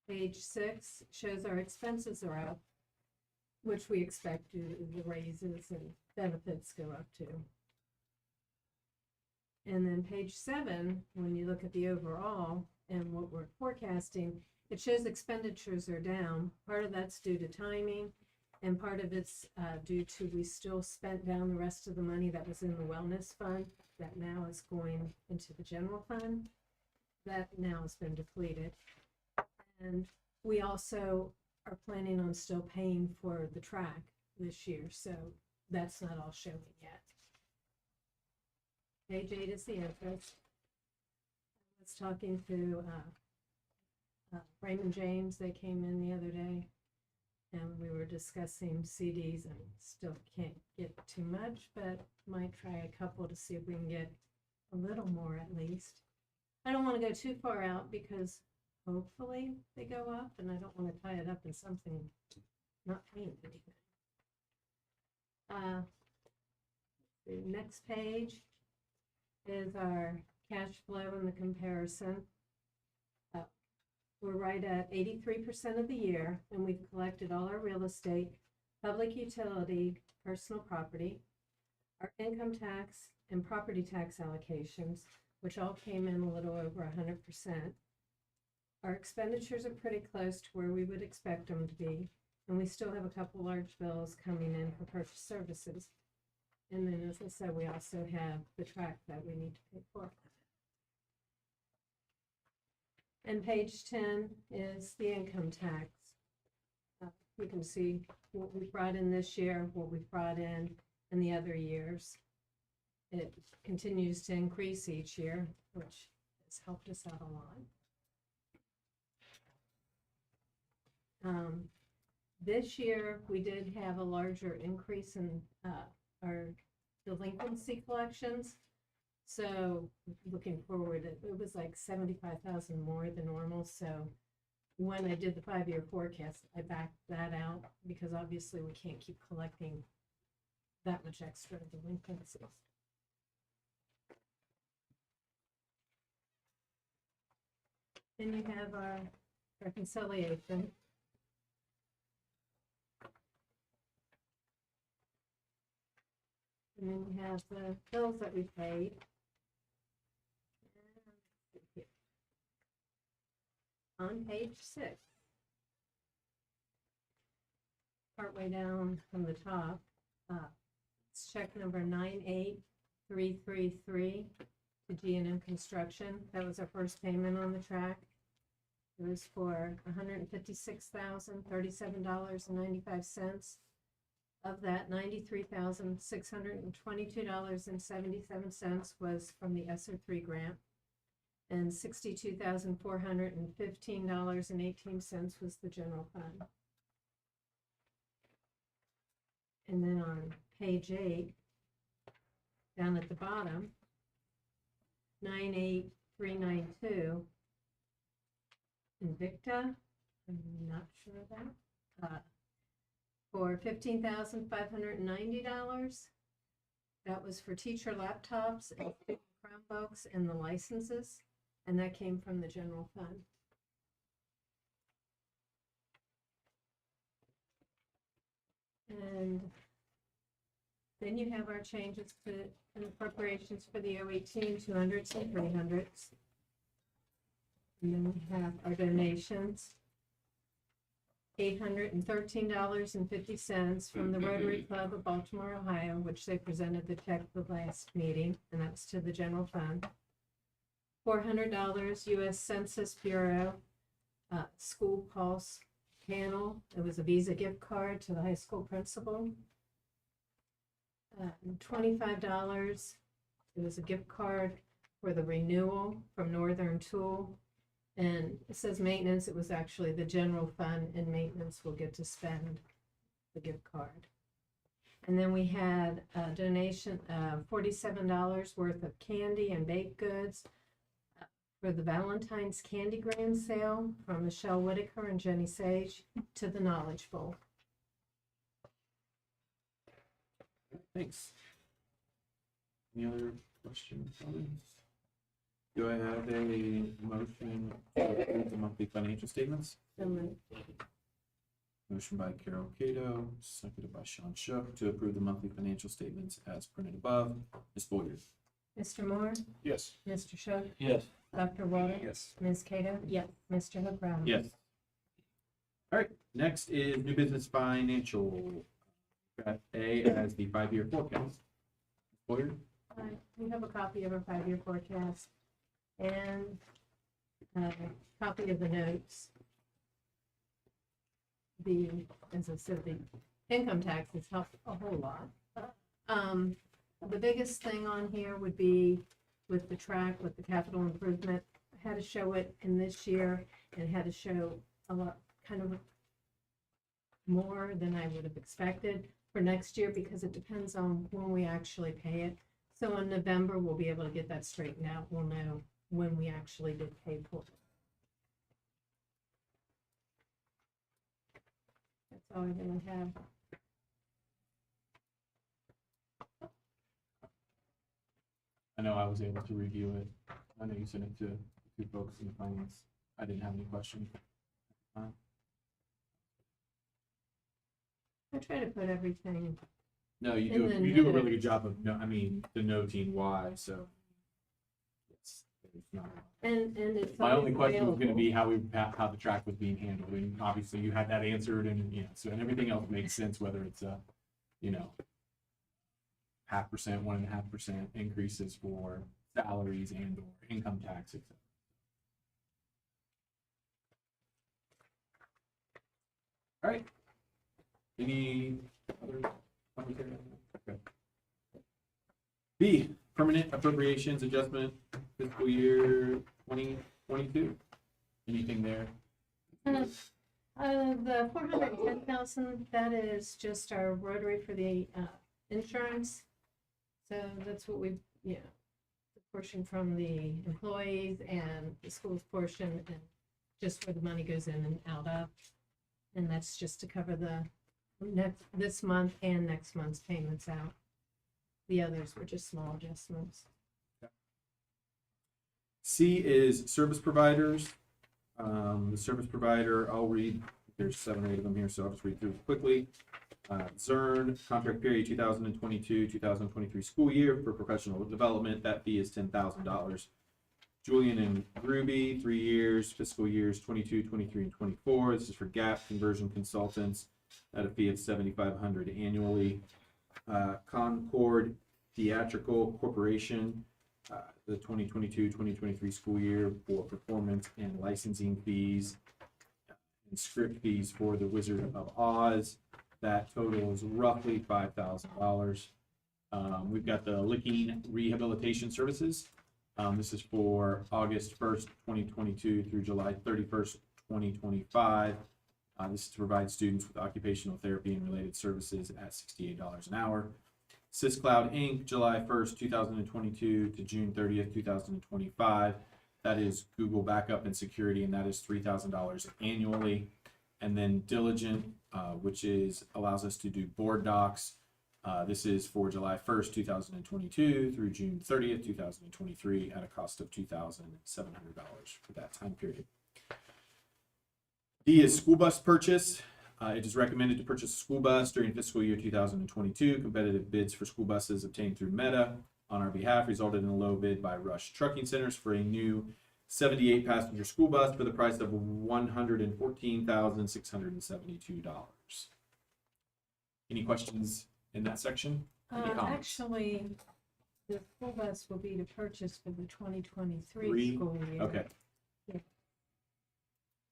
Page 6 shows our expenses are up, which we expect due to the raises and benefits go up too. And then page 7, when you look at the overall and what we're forecasting, it shows expenditures are down. Part of that's due to timing, and part of it's due to we still spent down the rest of the money that was in the wellness fund that now is going into the general fund. That now has been depleted. And we also are planning on still paying for the track this year, so that's not all showing yet. Page 8 is the interest. I was talking to Raymond James, they came in the other day, and we were discussing CDs, and still can't get too much, but might try a couple to see if we can get a little more at least. I don't want to go too far out because hopefully they go up, and I don't want to tie it up in something not paying anything. The next page is our cash flow and the comparison. We're right at 83% of the year, and we've collected all our real estate, public utility, personal property, our income tax and property tax allocations, which all came in a little over 100%. Our expenditures are pretty close to where we would expect them to be, and we still have a couple large bills coming in for purchase services. And then, as I said, we also have the track that we need to pay for. And page 10 is the income tax. You can see what we brought in this year, what we've brought in the other years. It continues to increase each year, which has helped us out a lot. This year, we did have a larger increase in our delinquency collections. So looking forward, it was like 75,000 more than normal. So when I did the 5-year forecast, I backed that out because obviously we can't keep collecting that much extra delinquencies. Then you have our reconciliation. And then you have the bills that we paid. On page 6, partway down from the top, it's check number 98333 to G&M Construction. That was our first payment on the track. It was for $156,037.95. Of that, $93,622.77 was from the ESSER 3 grant, and $62,415.18 was the general fund. And then on page 8, down at the bottom, 98392, Invicta, I'm not sure of that, for $15,590. That was for teacher laptops and Chromebooks and the licenses, and that came from the general fund. And then you have our changes to and appropriations for the 018, 200s, and 300s. And then we have our donations. $813.50 from the Rotary Club of Baltimore, Ohio, which they presented the check the last meeting, and that's to the general fund. $400 U.S. Census Bureau School Pulse panel. It was a Visa gift card to the high school principal. $25. It was a gift card for the renewal from Northern Tool. And it says maintenance. It was actually the general fund, and maintenance will get to spend the gift card. And then we had a donation of $47 worth of candy and baked goods for the Valentine's Candy Grand Sale from Michelle Whitaker and Jenny Sage to the Knowledge Bowl. Thanks. Any other questions, comments? Do I have a motion to approve the monthly financial statements? So moved. Motion by Carol Cato, seconded by Sean Shook to approve the monthly financial statements as printed above. Ms. Boyer? Mr. Moore, Yes. Mr. Shook, Yes. Dr. Walter, Yes. Ms. Cato? Yes. Mr. McBride? Yes. All right, next is new business financial. Got A as the 5-year forecast. Ms. Boyer? We have a copy of our 5-year forecast and a copy of the notes. As I said, the income taxes help a whole lot. The biggest thing on here would be with the track, with the capital improvement. I had to show it in this year and had to show a lot, kind of more than I would have expected for next year because it depends on when we actually pay it. So in November, we'll be able to get that straightened out. We'll know when we actually did pay for it. That's all I really have. I know I was able to review it. I know you sent it to two folks in the finance. I didn't have any questions. I try to put everything, No, you And do, then you do a note. really good job of, the noting why, so. It's not. and it's. My only always question was gonna available. be how the track was being handled, and obviously you had that answered, and, so, and everything else makes sense, whether it's a, 0.5%, 1.5% increases for salaries and or income tax, etc. All right. Any other commentary? Okay. B, permanent appropriations adjustment fiscal year 2022. Anything there? The 410,000, that is just our rotary for the insurance. So that's what we, the portion from the employees and the school's portion, and just where the money goes in and out of. And that's just to cover the this month and next month's payments out. The others were just small adjustments. C is service providers. The service provider, I'll read, there's 7 or 8 of them here, so I'll just read through quickly. Zern, contract period 2022-2023 school year for professional development. That fee is $10,000. Julian and Ruby, 3 years, fiscal years 22, 23, and 24. This is for gap conversion consultants at a fee of $7,500 annually. Concord Theatrical Corporation, the 2022-2023 school year for performance and licensing fees and script fees for The Wizard of Oz. That totals roughly $5,000. We've got the Licking Rehabilitation Services. This is for August 1st, 2022 through July 31st, 2025. This is to provide students with occupational therapy and related services at $68 an hour. SysCloud Inc., July 1st, 2022 to June 30th, 2025. That is Google backup and security, and that is $3,000 annually. And then Diligent, which allows us to do board docs. This is for July 1st, 2022 through June 30th, 2023 at a cost of $2,700 for that time period. D is school bus purchase. It is recommended to purchase a school bus during fiscal year 2022. Competitive bids for school buses obtained through Meta on our behalf resulted in a low bid by Rush Trucking Centers for a new 78-passenger school bus for the price of $114,672. Any questions in that section? Any comments? Actually, the school bus will be to purchase for the 2023 Three? school year. Okay.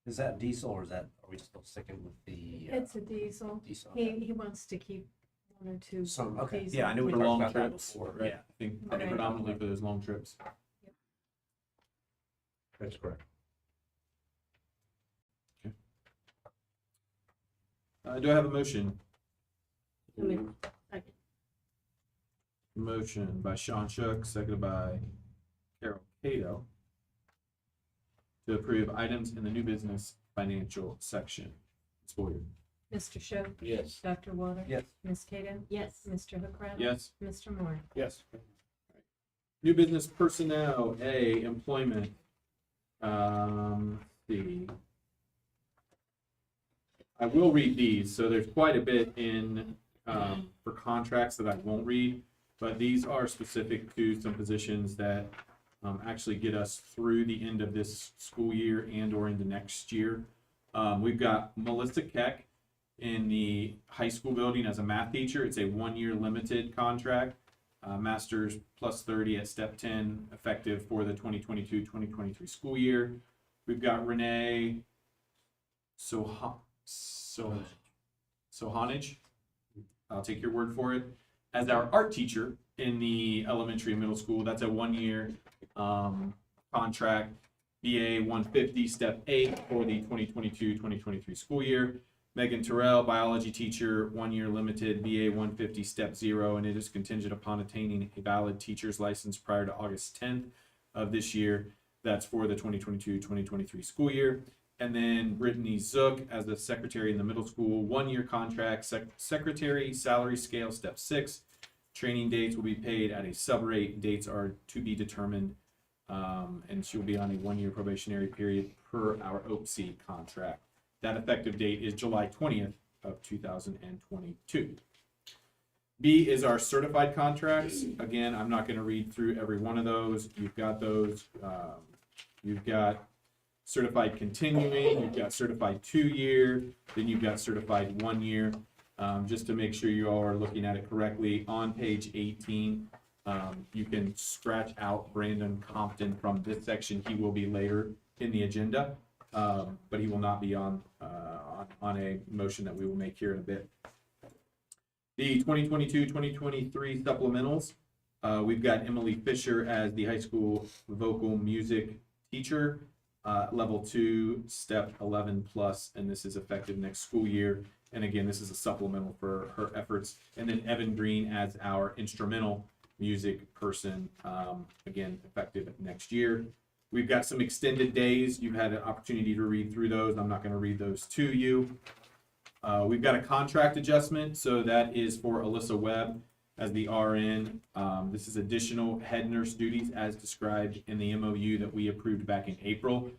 Is that diesel or are we still sticking with the It's a diesel. diesel? He wants to keep 1 or 2. Some, okay, diesel. yeah, I knew we For talked long about that trips, before. right? Yeah, I think Right. predominantly for those long trips. that's correct. Do I have a motion? I mean, second. Motion by Sean Shook, seconded by Carol Cato, to approve items in the new business financial section. Ms. Boyer. Mr. Shook? Yes. Dr. Water? Yes. Ms. Cato? Yes. Mr. Hookrat? Yes. Mr. Moore? Yes. New business personnel, A, employment. Let's see. I will read these, so there's quite a bit in, for contracts that I won't read, but these are specific to some positions that actually get us through the end of this school year and or into next year. We've got Melissa Keck in the high school building as a math teacher. It's a 1-year limited contract. Masters plus 30 at step 10, effective for the 2022-2023 school year. We've got Renee Sohanage, I'll take your word for it, as our art teacher in the elementary and middle school. That's a 1-year contract, BA 150, step 8 for the 2022-2023 school year. Megan Terrell, biology teacher, 1-year limited, BA 150, step 0, and it is contingent upon attaining a valid teacher's license prior to August 10th of this year. That's for the 2022-2023 school year. And then Brittany Zook as the secretary in the middle school, 1-year contract, secretary, salary scale, step 6. Training dates will be paid at a sub rate. Dates are to be determined. And she will be on a 1-year probationary period per our OPC contract. That effective date is July 20th of 2022. B is our certified contracts. Again, I'm not going to read through every one of those. You've got those. You've got certified continuing, you've got certified 2-year, then you've got certified 1-year. Just to make sure you all are looking at it correctly, on page 18, you can scratch out Brandon Compton from this section. He will be later in the agenda, but he will not be on a motion that we will make here in a bit. The 2022-2023 supplementals, we've got Emily Fisher as the high school vocal music teacher, level 2, step 11 plus, and this is effective next school year. And again, this is a supplemental for her efforts. And then Evan Green as our instrumental music person, again, effective next year. We've got some extended days. You've had an opportunity to read through those. I'm not going to read those to you. We've got a contract adjustment, so that is for Alyssa Webb as the RN. This is additional head nurse duties as described in the MOU that we approved back in April.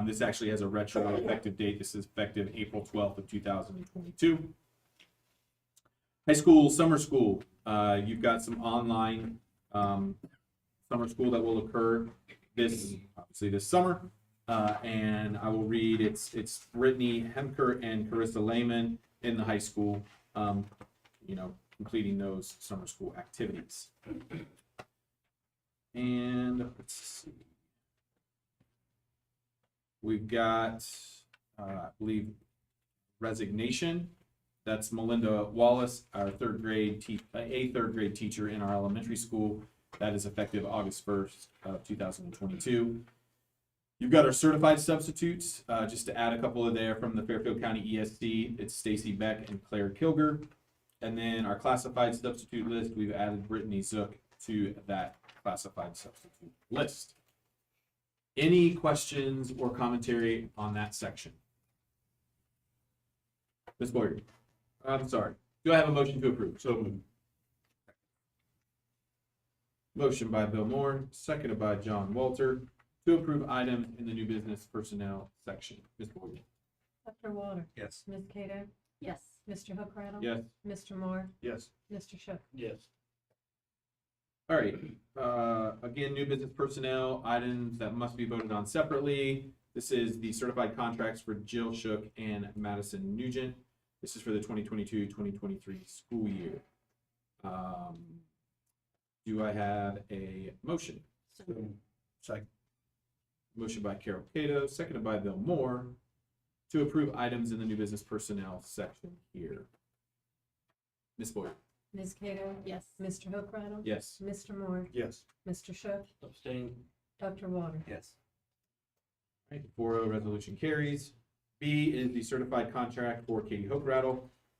This actually has a retro effective date. This is effective April 12th of 2022. High school, summer school. You've got some online summer school that will occur obviously this summer. And I will read, it's Brittany Hemker and Carissa Lehman in the high school, completing those summer school activities. And let's see. We've got, I believe, resignation. That's Melinda Wallace, our third grade teacher in our elementary school. That is effective August 1st of 2022. You've got our certified substitutes, just to add a couple of there from the Fairfield County ESC. It's Stacy Beck and Claire Kilger. And then our classified substitute list, we've added Brittany Zook to that classified substitute list. Any questions or commentary on that section? Ms. Boyer, I'm sorry. Do I have a motion to approve? So moved. Motion by Bill Moore, seconded by John Walter, to approve items in the new business personnel section. Ms. Boyer. Dr. Water? Yes. Ms. Cato? Yes. Mr. Hookrattle? Yes. Mr. Moore? Yes. Mr. Shook? Yes. All right, again, new business personnel, items that must be voted on separately. This is the certified contracts for Jill Shook and Madison Nugent. This is for the 2022-2023 school year. Do I have a motion? Second. Motion by Carol Cato, seconded by Bill Moore, to approve items in the new business personnel section here. Ms. Boyer. Ms. Cato? Yes. Mr. Hookrattle? Yes. Mr. Moore? Yes. Mr. Shook? Abstain. Dr. Water? Yes. All right, 4-0 resolution carries. B is the certified contract for Katie Hookrattle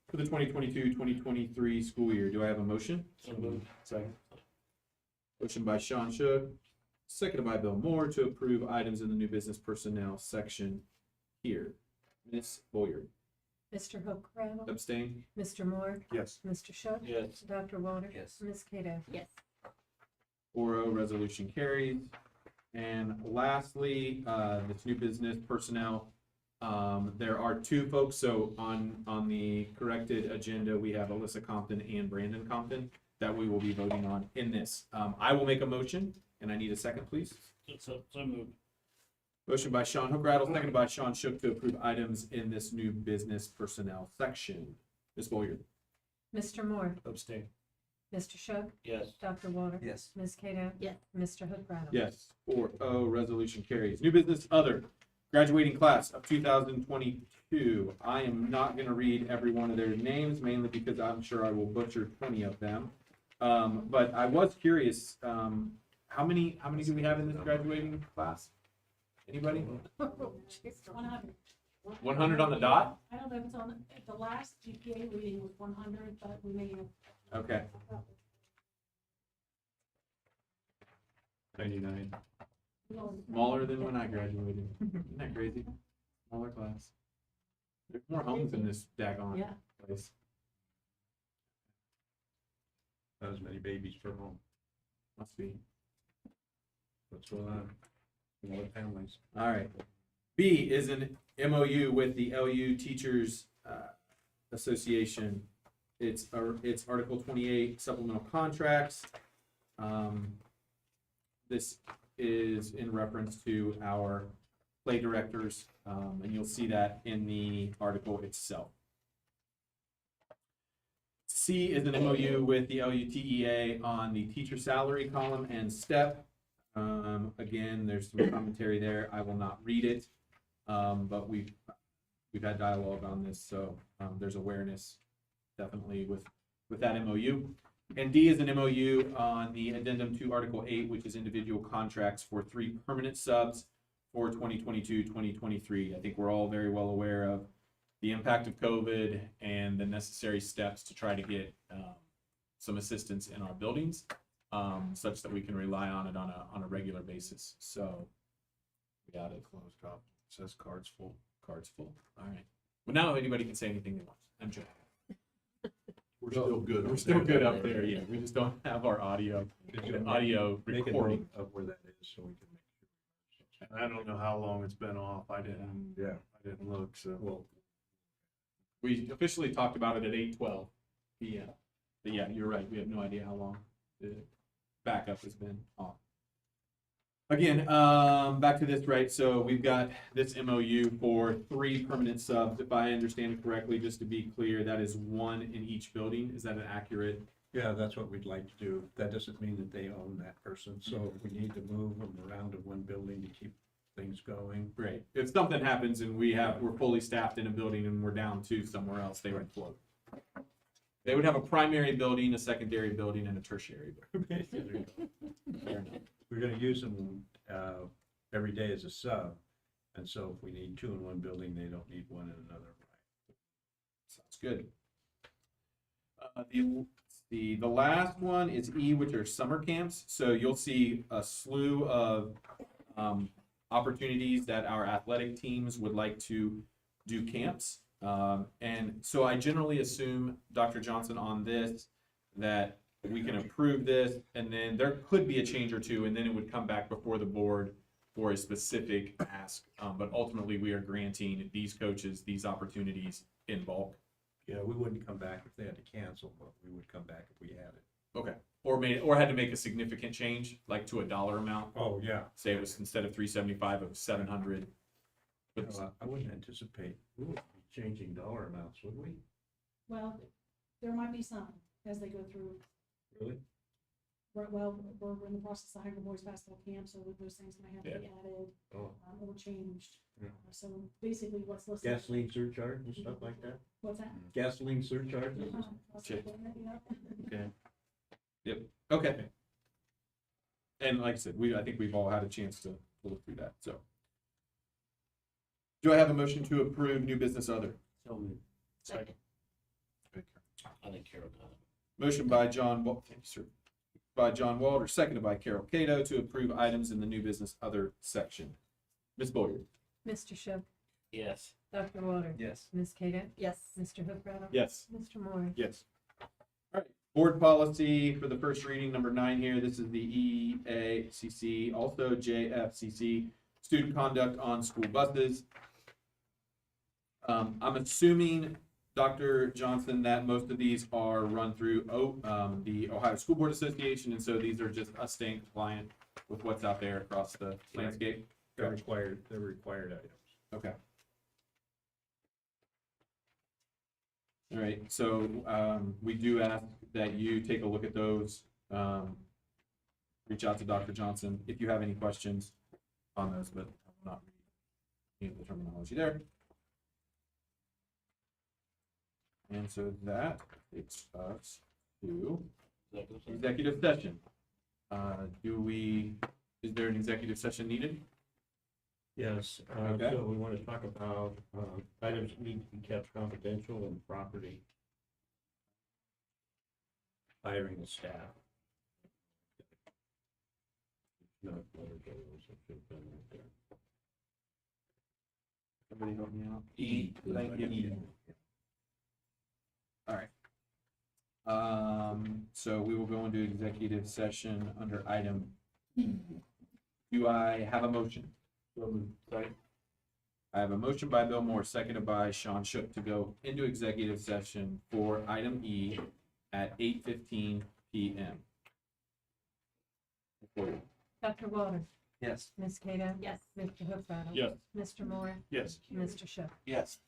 for the 2022-2023 school year. Do I have a motion? So moved. Second. Motion by Sean Shook, seconded by Bill Moore, to approve items in the new business personnel section here. Ms. Boyer. Mr. Hookradle, Abstain? Mr. Moore, Yes. Mr. Shook, Yes. Dr. Walter, Yes. Ms. Cato. Yes. 4-0, resolution carries. And lastly, this new business personnel. There are two folks, so on the corrected agenda, we have Alyssa Compton and Brandon Compton that we will be voting on in this. I will make a motion, and I need a second, please. So moved. Motion by Sean Hookrattle, seconded by Sean Shook to approve items in this new business personnel section. Ms. Boyer. Mr. Moore, Abstain. Mr. Shook, Yes. Dr. Walter, Yes. Ms. Cato. Yes. Mr. Hookradle. Yes. 4-0, resolution carries. New business other, graduating class of 2022. I am not going to read every one of their names, mainly because I'm sure I will butcher 20 of them. But I was curious, how many do we have in this graduating class? Anybody? 100. 100 on the dot? I don't know if it's on, if the last GPA reading was 100, but we may have. Okay. 99. Smaller than when I graduated. Isn't that crazy? Smaller class. There's more homes in this daggone Yeah. place. Not as many babies per home. Must be. What's going on? More families. All right. B is an MOU with the LU Teachers Association. It's Article 28 supplemental contracts. This is in reference to our play directors, and you'll see that in the article itself. C is an MOU with the LUTEA on the teacher salary column and step. Again, there's some commentary there. I will not read it, but we've had dialogue on this, so there's awareness definitely with that MOU. And D is an MOU on the addendum to Article 8, which is individual contracts for 3 permanent subs for 2022-2023. I think we're all very well aware of the impact of COVID and the necessary steps to try to get some assistance in our buildings, such that we can rely on it on a regular basis. So we got it. Closed up. Says cards full. Cards full. All right. Well, now anybody can say anything they want. I'm joking. We're still good. We're still good up there. Yeah, we just don't have our audio Make a recording. note of where that is so we can make sure. I don't know how long it's been off. I didn't look, so. Well, We officially talked about it at 8:12 p.m. But yeah, you're right. We have no idea how long the backup has been off. Again, back to this, right? So we've got this MOU for 3 permanent subs. If I understand it correctly, just to be clear, that is 1 in each building. Is that an accurate? Yeah, that's what we'd like to do. That doesn't mean that they own that person, so if we need to move them around to one building to keep things going. Great. If something happens and we're fully staffed in a building and we're down to somewhere else, they would float. They would have a primary building, a secondary building, and a tertiary building. Fair enough. We're gonna use them, every day as a sub, and so if we need 2 in one building, they don't need 1 in another. Sounds good. The last one is E, which are summer camps. So you'll see a slew of opportunities that our athletic teams would like to do camps. And so I generally assume, Dr. Johnson, on this, that we can approve this, and then there could be a change or two, and then it would come back before the board for a specific ask. But ultimately, we are granting these coaches these opportunities in bulk. Yeah, we wouldn't come back if they had to cancel, but we would come back if we had it. Okay. Or had to make a significant change, like to a dollar amount. Oh, yeah. Say it was instead of 375, it was 700. But I wouldn't anticipate we would be changing dollar amounts, would we? Well, there might be some as they go through. Really? Well, we're in the process of hiring boys basketball camp, so those things might have to be added Oh. or changed. Yeah. So basically what's listed. Gasoline surcharge and stuff like that? What's that? Gasoline surcharges? Okay. Yeah. Yep. Okay. And like I said, I think we've all had a chance to look through that. So, do I have a motion to approve new business other? So moved. Second. I think Carol got it. Motion by John. Thank you, sir. By John Walter, seconded by Carol Cato to approve items in the new business other section. Ms. Boyer. Mr. Shook, Yes. Dr. Walter? Yes. Ms. Cato? Yes. Mr. Hooprattle? Yes. Mr. Moore? Yes. All right, board policy for the first reading, number 9 here. This is the EACC, also JFCC, student conduct on school buses. I'm assuming, Dr. Johnson, that most of these are run through the Ohio School Board Association, and so these are just us staying compliant with what's out there across the landscape. They're required items. Okay. All right, so we do ask that you take a look at those. Reach out to Dr. Johnson if you have any questions on those, but I will not read any of the terminology there. And so that takes us to executive session. Is there an executive session needed? Yes, Okay. so we want to talk about items that need to be kept confidential and property. Hiring the staff. Not letter goals, it should have been right there. Everybody help me out. E. Thank you. All right. So we will go into executive session under item E. Do I have a motion? Sorry. I have a motion by Bill Moore, seconded by Sean Shook to go into executive session for item E at 8:15 PM. Dr. Walter? Yes. Ms. Cato? Yes. Mr. Hooprattle? Yes. Mr. Moore? Yes. Mr. Shook? Yes.